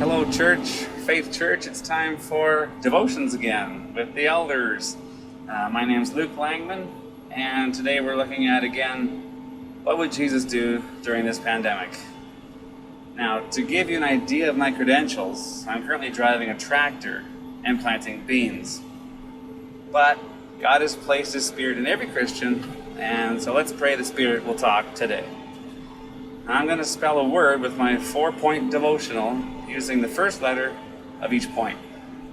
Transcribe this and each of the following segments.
Hello, church, Faith Church. It's time for devotions again with the elders. My name's Luke Langman, and today we're looking at again, what would Jesus do during this pandemic? Now, to give you an idea of my credentials, I'm currently driving a tractor and planting beans. But God has placed His Spirit in every Christian, and so let's pray the Spirit will talk today. I'm going to spell a word with my 4-point devotional using the first letter of each point.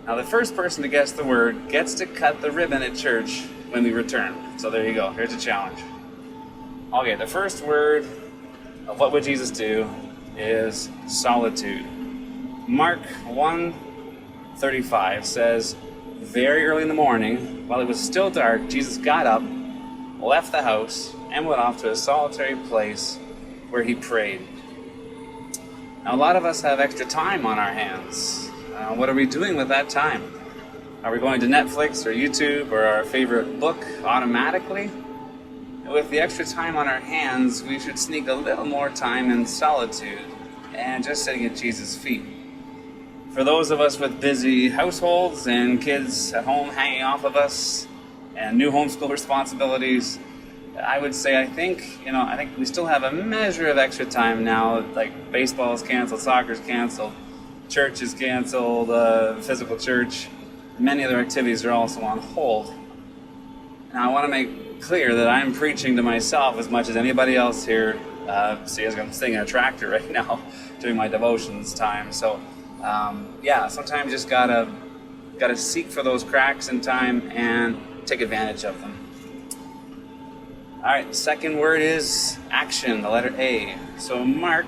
Now, the first person to guess the word gets to cut the ribbon at church when we return. So there you go. Here's a challenge. Okay, the first word of what would Jesus do is solitude. Mark 1:35 says, very early in the morning, while it was still dark, Jesus got up, left the house, and went off to a solitary place where He prayed. Now, a lot of us have extra time on our hands. What are we doing with that time? Are we going to Netflix or YouTube or our favorite book automatically? With the extra time on our hands, we should sneak a little more time in solitude and just sitting at Jesus' feet. For those of us with busy households and kids at home hanging off of us and new homeschool responsibilities, I would say I think we still have a measure of extra time now. Like baseball is canceled, soccer's canceled, church is canceled, physical church. Many other activities are also on hold. Now I want to make clear that I'm preaching to myself as much as anybody else here. See, as I'm sitting in a tractor right now doing my devotions time. So sometimes just gotta seek for those cracks in time and take advantage of them. Alright, the second word is action, the letter A. So Mark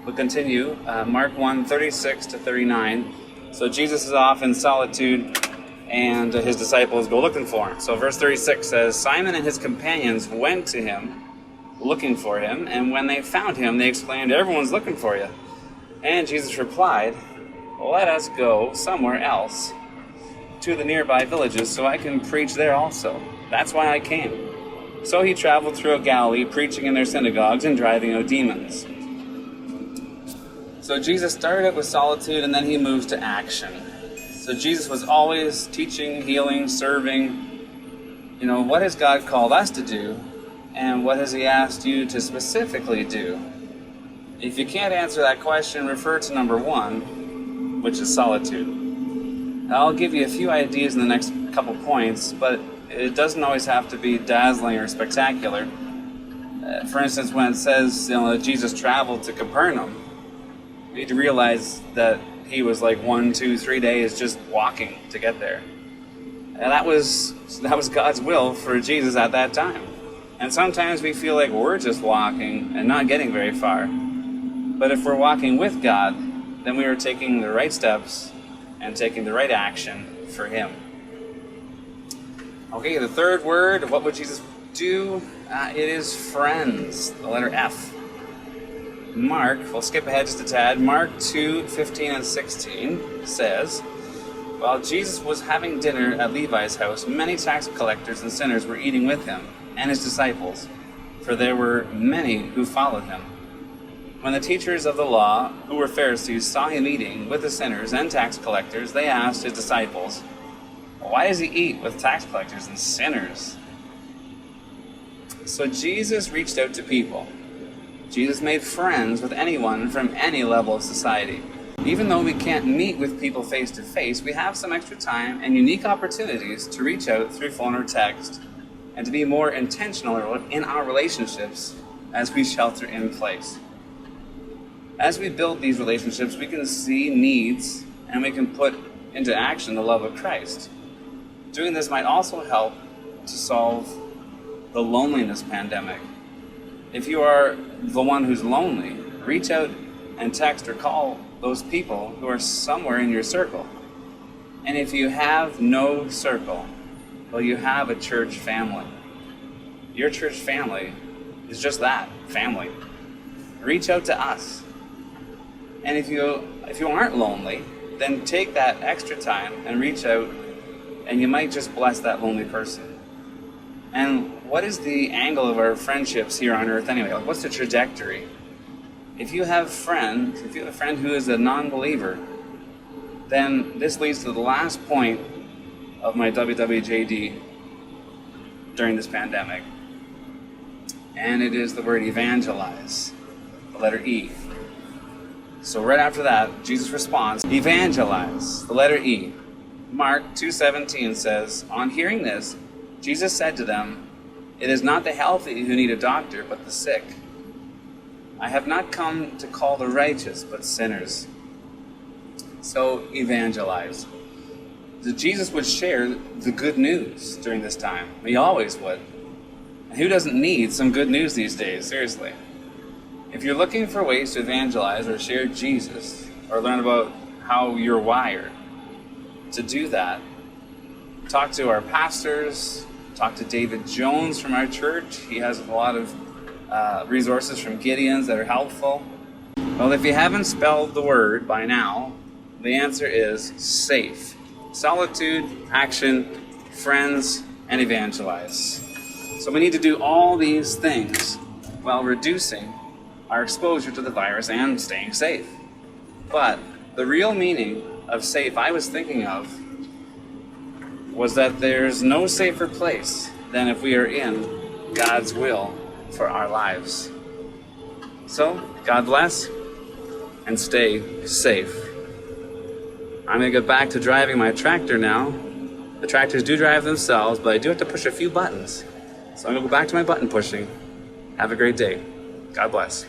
will continue, Mark 1:36-39. So Jesus is off in solitude and His disciples go looking for Him. So verse 36 says, Simon and his companions went to Him, looking for Him, and when they found Him, they exclaimed, everyone's looking for you. And Jesus replied, let us go somewhere else to the nearby villages so I can preach there also. That's why I came. So He traveled throughout Galilee, preaching in their synagogues and driving out demons. So Jesus started out with solitude and then He moves to action. So Jesus was always teaching, healing, serving. What has God called us to do? And what has He asked you to specifically do? If you can't answer that question, refer to number 1, which is solitude. I'll give you a few ideas in the next couple points, but it doesn't always have to be dazzling or spectacular. For instance, when it says that Jesus traveled to Capernaum, you need to realize that He was like 1, 2, 3 days just walking to get there. And that was God's will for Jesus at that time. And sometimes we feel like we're just walking and not getting very far. But if we're walking with God, then we are taking the right steps and taking the right action for Him. Okay, the third word, what would Jesus do? It is friends, the letter F. Mark, we'll skip ahead just a tad. Mark 2:15 and 16 says, while Jesus was having dinner at Levi's house, many tax collectors and sinners were eating with Him and His disciples, for there were many who followed Him. When the teachers of the law, who were Pharisees, saw Him eating with the sinners and tax collectors, they asked His disciples, why does He eat with tax collectors and sinners? So Jesus reached out to people. Jesus made friends with anyone from any level of society. Even though we can't meet with people face to face, we have some extra time and unique opportunities to reach out through phone or text and to be more intentional in our relationships as we shelter in place. As we build these relationships, we can see needs and we can put into action the love of Christ. Doing this might also help to solve the loneliness pandemic. If you are the one who's lonely, reach out and text or call those people who are somewhere in your circle. And if you have no circle, well, you have a church family. Your church family is just that, family. Reach out to us. And if you aren't lonely, then take that extra time and reach out, and you might just bless that lonely person. And what is the angle of our friendships here on earth anyway? Like, what's the trajectory? if you have a friend who is a non-believer, then this leads to the last point of my WWJD during this pandemic. And it is the word evangelize, the letter E. So right after that, Jesus responds, evangelize, the letter E. Mark 2:17 says, on hearing this, Jesus said to them, it is not the healthy who need a doctor, but the sick. I have not come to call the righteous, but sinners. So evangelize. Jesus would share the good news during this time. He always would. And who doesn't need some good news these days? Seriously. If you're looking for ways to evangelize or share Jesus, or learn about how you're wired to do that, talk to our pastors, talk to David Jones from our church. He has a lot of resources from Gideon's that are helpful. Well, if you haven't spelled the word by now, the answer is safe. Solitude, action, friends, and evangelize. So we need to do all these things while reducing our exposure to the virus and staying safe. But the real meaning of safe I was thinking of was that there's no safer place than if we are in God's will for our lives. So, God bless and stay safe. I'm going to get back to driving my tractor now. The tractors do drive themselves, but I do have to push a few buttons. So I'm going to go back to my button pushing. Have a great day. God bless.